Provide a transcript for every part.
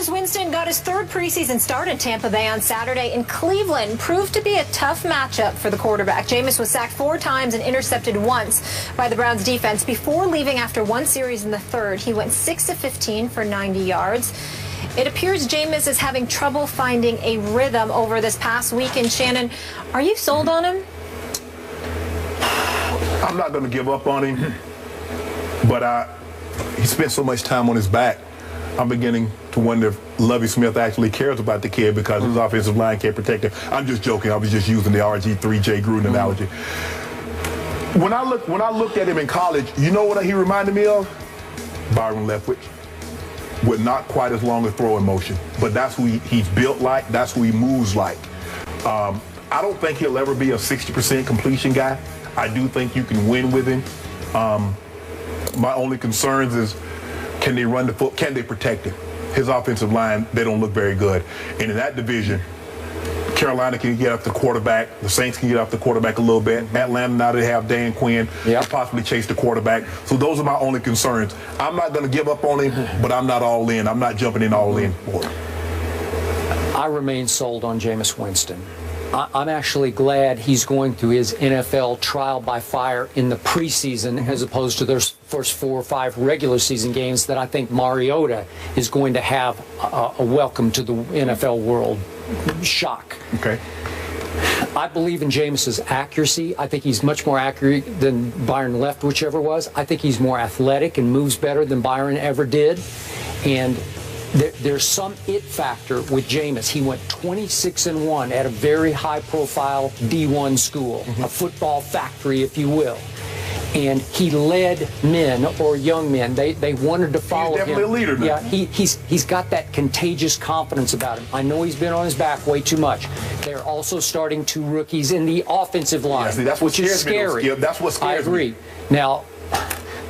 Jameis Winston got his third preseason start in Tampa Bay on Saturday, and Cleveland proved to be a tough matchup for the quarterback. Jameis was sacked 4 times and intercepted once by the Browns defense before leaving after one series in the third. He went 6 of 15 for 90 yards. It appears Jameis is having trouble finding a rhythm over this past weekend. Shannon, are you sold on him? I'm not going to give up on him, but he spent so much time on his back. I'm beginning to wonder if Lovie Smith actually cares about the kid because his offensive line can't protect him. I'm just joking. I was just using the RG3 Jay Gruden analogy. When I looked at him in college, you know what he reminded me of? Byron Leftwich, with not quite as long a throwing motion, but that's who he's built like. That's who he moves like. I don't think he'll ever be a 60% completion guy. I do think you can win with him. My only concerns is, can they run the foot? Can they protect him? His offensive line, they don't look very good. And in that division, Carolina can get up the quarterback. The Saints can get up the quarterback a little bit. Atlanta, now they have Dan Quinn, can possibly chase the quarterback. So those are my only concerns. I'm not going to give up on him, but I'm not all in. I'm not jumping in all in for him. I remain sold on Jameis Winston. I'm actually glad he's going through his NFL trial by fire in the preseason as opposed to those first 4 or 5 regular season games that I think Mariota is going to have a welcome to the NFL world shock. Okay. I believe in Jameis's accuracy. I think he's much more accurate than Byron left, whichever was. I think he's more athletic and moves better than Byron ever did. And there's some it factor with Jameis. He went 26-1 at a very high-profile D1 school, a football factory, if you will. And he led men or young men. They wanted to follow him. He's definitely a leader now. Yeah, he's got that contagious confidence about him. I know he's been on his back way too much. They're also starting 2 rookies in the offensive line, see, that's which is scary. Me, that's what scares me. I agree. Me. Now,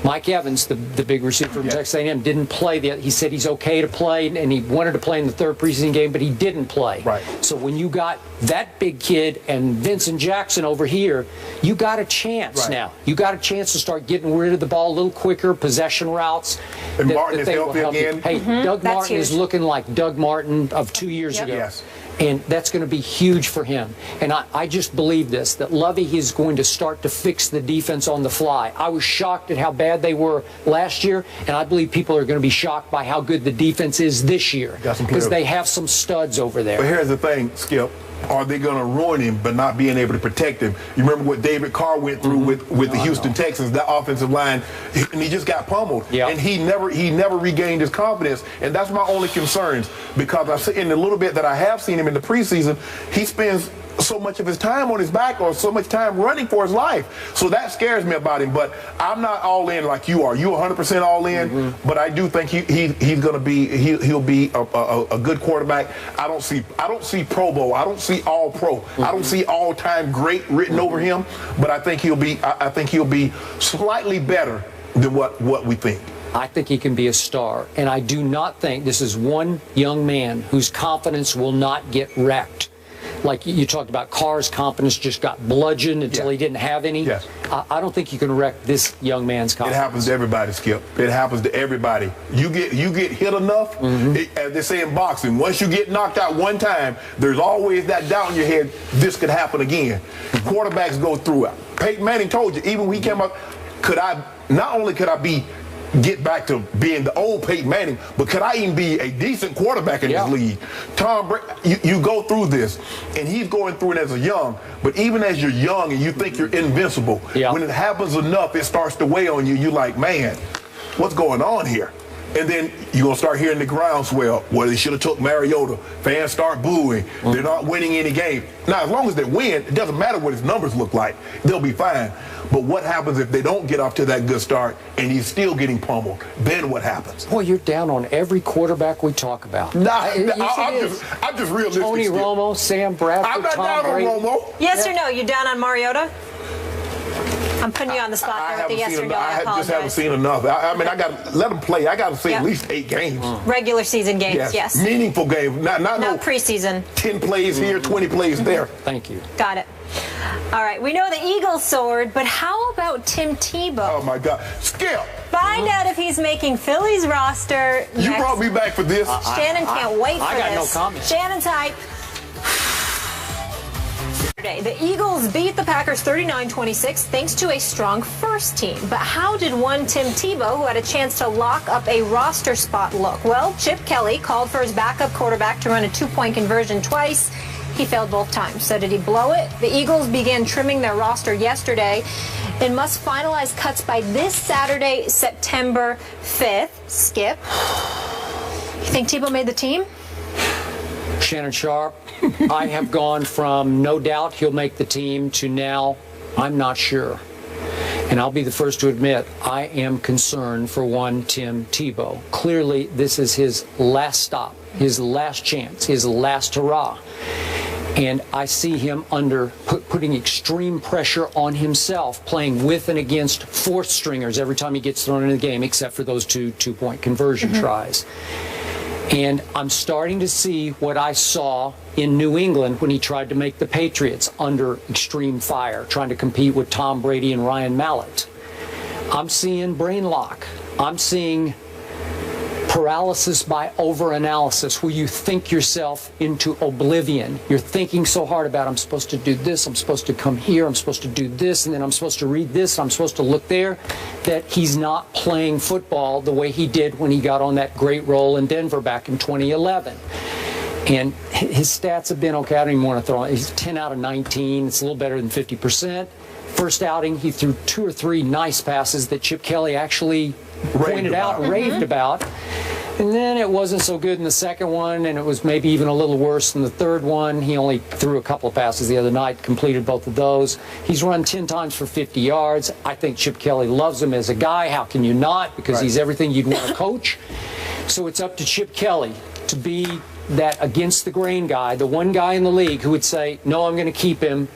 Mike Evans, the big receiver from Texas A&M, didn't play. He said he's okay to play, and he wanted to play in the third preseason game, but he didn't play. Right. So when you got that big kid and Vincent Jackson over here, you got a chance now. You got a chance to start getting rid of the ball a little quicker, possession routes. And Martin is healthy again. Hey, Doug Martin is looking like Doug Martin of 2 years ago. Yes. And that's going to be huge for him. And I just believe this, that Lovie is going to start to fix the defense on the fly. I was shocked at how bad they were last year, and I believe people are going to be shocked by how good the defense is this year. Because they have some studs over there. But here's the thing, Skip. Are they going to ruin him but not being able to protect him? You remember what David Carr went through with the Houston Texans, that offensive line, and he just got pummeled. And he never regained his confidence. And that's my only concerns, because in the little bit that I have seen him in the preseason, he spends so much of his time on his back or so much time running for his life. So that scares me about him. But I'm not all in like you are. You 100% all in. But I do think he's going to be he'll be a good quarterback. I don't see Pro Bowl. I don't see All Pro. I don't see all time great written over him. But I think he'll be slightly better than what we think. I think he can be a star. And I do not think this is one young man whose confidence will not get wrecked. Like you talked about, Carr's confidence just got bludgeoned until he didn't have any. Yes. I don't think you can wreck this young man's confidence. It happens to everybody, Skip. It happens to everybody. You get hit enough, as they say in boxing, once you get knocked out one time, there's always that doubt in your head, this could happen again. Quarterbacks go through it. Peyton Manning told you, even when he came up, not only could I get back to being the old Peyton Manning, but could I even be a decent quarterback in this league? Tom Brady, you go through this, and he's going through it as a young, but even as you're young and you think you're invincible, when it happens enough, it starts to weigh on you. You're like, man, what's going on here? And then you're going to start hearing the groundswell. Well, they should have took Mariota. Fans start booing. They're not winning any game. Now, as long as they win, it doesn't matter what his numbers look like. They'll be fine. But what happens if they don't get off to that good start and he's still getting pummeled? Then what happens? Boy, you're down on every quarterback we talk about. I'm just realistic. Tony Romo, Sam Bradford, I'm not down on Romo. Yes or no? You down on Mariota? I'm putting you on the spot there with the yes or no. I just haven't seen enough. I mean, I got to let them play. I got to see at least 8 games. Regular season games, yes. Meaningful games, not no preseason. 10 plays here, 20 plays there. Thank you. Got it. All right, we know the Eagles soared, but how about Tim Tebow? Oh, my God. Skip. find out if he's making Philly's roster next. You brought me back for this. Shannon can't wait for this. I got no comment. Shannon's hype. The Eagles beat the Packers 39-26 thanks to a strong first team. But how did one Tim Tebow, who had a chance to lock up a roster spot, look? Well, Chip Kelly called for his backup quarterback to run a two-point conversion twice. He failed both times. So did he blow it? The Eagles began trimming their roster yesterday and must finalize cuts by this Saturday, September 5th. Skip, you think Tebow made the team? Shannon Sharp, I have gone from no doubt he'll make the team to now I'm not sure. And I'll be the first to admit I am concerned for one Tim Tebow. Clearly, this is his last stop, his last chance, his last hurrah. And I see him under putting extreme pressure on himself, playing with and against fourth stringers every time he gets thrown into the game, except for those two-point conversion tries. And I'm starting to see what I saw in New England when he tried to make the Patriots under extreme fire, trying to compete with Tom Brady and Ryan Mallett. I'm seeing brain lock. I'm seeing paralysis by overanalysis, where you think yourself into oblivion. You're thinking so hard about, I'm supposed to do this, I'm supposed to come here, I'm supposed to do this, and then I'm supposed to read this, I'm supposed to look there, that he's not playing football the way he did when he got on that great roll in Denver back in 2011. And his stats have been okay. I don't even want to throw it. He's 10 out of 19. It's a little better than 50%. First outing, he threw 2 or 3 nice passes that Chip Kelly actually pointed out and raved about. And then it wasn't so good in the second one, and it was maybe even a little worse than the third one. He only threw a couple of passes the other night, completed both of those. He's run 10 times for 50 yards. I think Chip Kelly loves him as a guy. How can you not? Because he's everything you'd want to coach. So it's up to Chip Kelly to be that against the grain guy, the one guy in the league who would say, no, I'm going to keep him.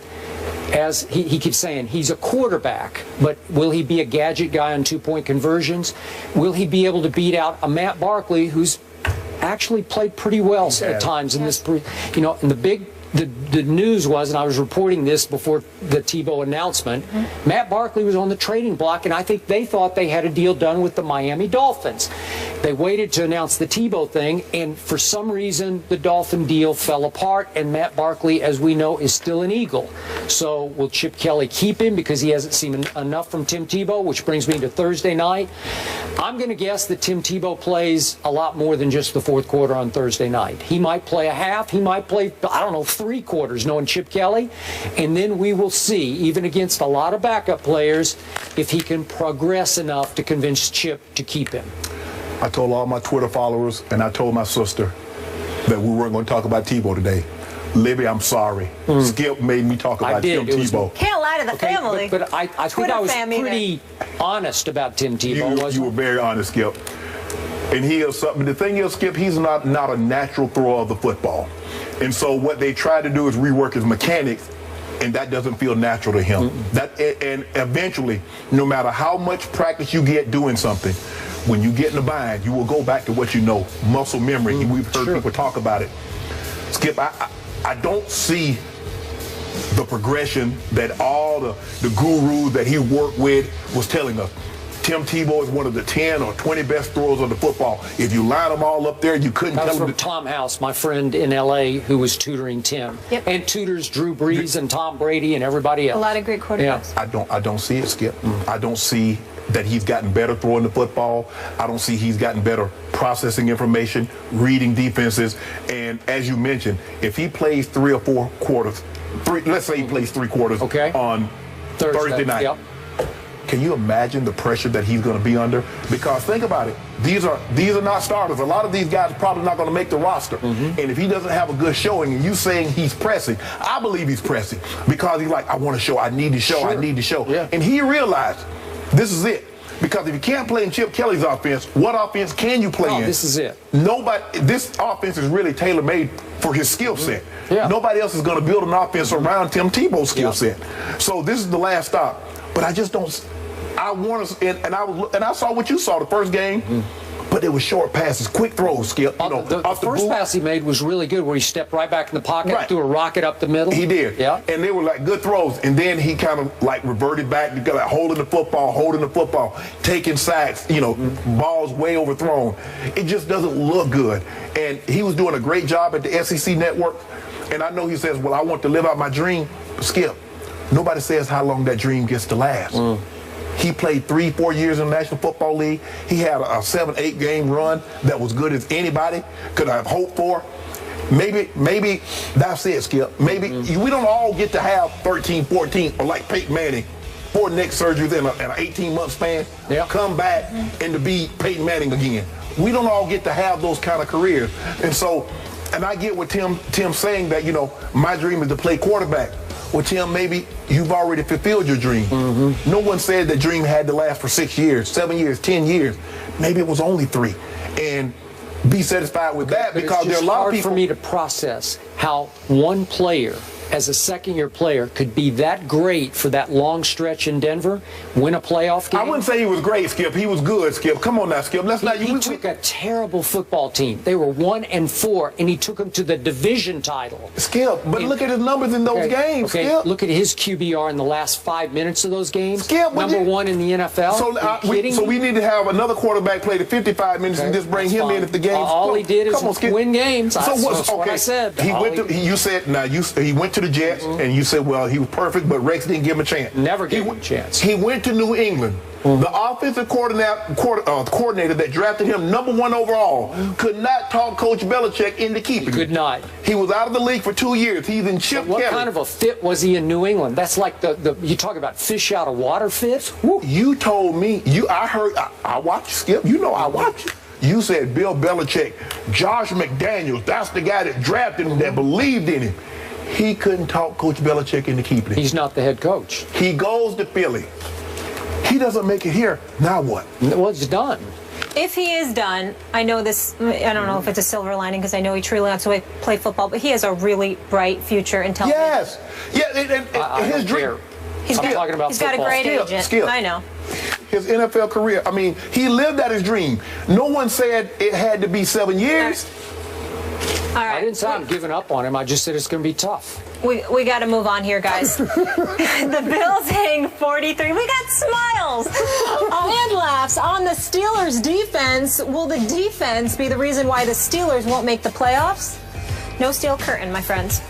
As he keeps saying, he's a quarterback, but will he be a gadget guy on two-point conversions? Will he be able to beat out a Matt Barkley, who's actually played pretty well at times in this, you know, and the news was, and I was reporting this before the Tebow announcement, Matt Barkley was on the trading block, and I think they thought they had a deal done with the Miami Dolphins. They waited to announce the Tebow thing, and for some reason, the Dolphin deal fell apart, and Matt Barkley, as we know, is still an Eagle. So will Chip Kelly keep him because he hasn't seen enough from Tim Tebow, which brings me to Thursday night. I'm going to guess that Tim Tebow plays a lot more than just the fourth quarter on Thursday night. He might play a half. He might play, I don't know, 3 quarters, knowing Chip Kelly. And then we will see, even against a lot of backup players, if he can progress enough to convince Chip to keep him. I told all my Twitter followers, and I told my sister that we weren't going to talk about Tebow today. Libby, I'm sorry. Skip made me talk about Tim Tebow. Can't lie to the family. But I think I was pretty honest about Tim Tebow. You were very honest, Skip. And he is something. The thing is, Skip, he's not a natural thrower of the football. And so what they try to do is rework his mechanics, and that doesn't feel natural to him. And eventually, no matter how much practice you get doing something, when you get in the bind, you will go back to what you know, muscle memory. We've heard people talk about it. Skip, I don't see the progression that all the gurus that he worked with was telling us. Tim Tebow is one of the 10 or 20 best throwers of the football. If you line them all up there, you couldn't tell them. That was from Tom House, my friend in L.A., who was tutoring Tim. And tutors Drew Brees and Tom Brady and everybody else. A lot of great quarterbacks. Yeah. I don't see it, Skip. I don't see that he's gotten better throwing the football. I don't see he's gotten better processing information, reading defenses. And as you mentioned, if he plays 3 or 4 quarters, let's say he plays 3 quarters on Thursday night. Can you imagine the pressure that he's going to be under? Because think about it. These are not starters. A lot of these guys are probably not going to make the roster. And if he doesn't have a good showing and you saying he's pressing, I believe he's pressing because he's like, I want to show, I need to show, I need to show. And he realized this is it. Because if you can't play in Chip Kelly's offense, what offense can you play in? This is it. This offense is really tailor-made for his skill set. Nobody else is going to build an offense around Tim Tebow's skill set. So this is the last stop. But I just don't. I want to, and I saw what you saw the first game. but they were short passes, quick throws, Skip. You know, the off the first boot. pass he made was really good, where he stepped right back in the pocket, Right. threw a rocket up the middle. He did. Yeah. And they were like good throws. And then he kind of like reverted back, like holding the football, taking sacks, you know, balls way overthrown. It just doesn't look good. And he was doing a great job at the SEC network. And I know he says, well, I want to live out my dream. Skip, nobody says how long that dream gets to last. He played 3-4 years in the National Football League. He had a 7-8 game run that was good as anybody could have hoped for. Maybe that's it, Skip. Maybe we don't all get to have 13, 14, or like Peyton Manning, 4 neck surgeries in an 18-month span, come back and to be Peyton Manning again. We don't all get to have those kind of careers. And so, and I get what Tim's saying, that, you know, my dream is to play quarterback. Well, Tim, maybe you've already fulfilled your dream. No one said that dream had to last for 6 years, 7 years, 10 years. Maybe it was only 3. And be satisfied with that, because there are a lot of people. It's hard for me to process how one player, as a second-year player, could be that great for that long stretch in Denver, win a playoff game. I wouldn't say he was great, Skip. He was good, Skip. Come on now, Skip. Let's not. He took a terrible football team. They were 1-4, and he took them to the division title. Skip, but look at his numbers in those games, Skip. Look at his QBR in the last 5 minutes of those games. Skip, number 1 in the NFL. So we need to have another quarterback play the 55 minutes and just bring him in if the game's all he did is win games. So that's what I said. He went to the Jets, and you said, well, he was perfect, but Rex didn't give him a chance. Never gave him a chance. He went to New England. The offensive coordinator that drafted him #1 overall could not talk Coach Belichick into keeping him. Could not. He was out of the league for 2 years. He's in Chip Kelly. What kind of a fit was he in New England? That's like you talk about fish out of water fit. You told me. I watched Skip. You know I watched you. You said Bill Belichick, Josh McDaniels, that's the guy that drafted him, that believed in him. He couldn't talk Coach Belichick into keeping him. He's not the head coach. He goes to Philly. He doesn't make it here. Now what? Well, it's done. If he is done, I know this, I don't know if it's a silver lining, because I know he truly wants to play football, but he has a really bright future in television. Yes. Yeah, his dream. He's got a great agent. Skip. I know. His NFL career, I mean, he lived out his dream. No one said it had to be 7 years. All right. I didn't say I'm giving up on him. I just said it's going to be tough. We got to move on here, guys. The Bills hang 43. We got smiles and laughs on the Steelers' defense. Will the defense be the reason why the Steelers won't make the playoffs? No steel curtain, my friends.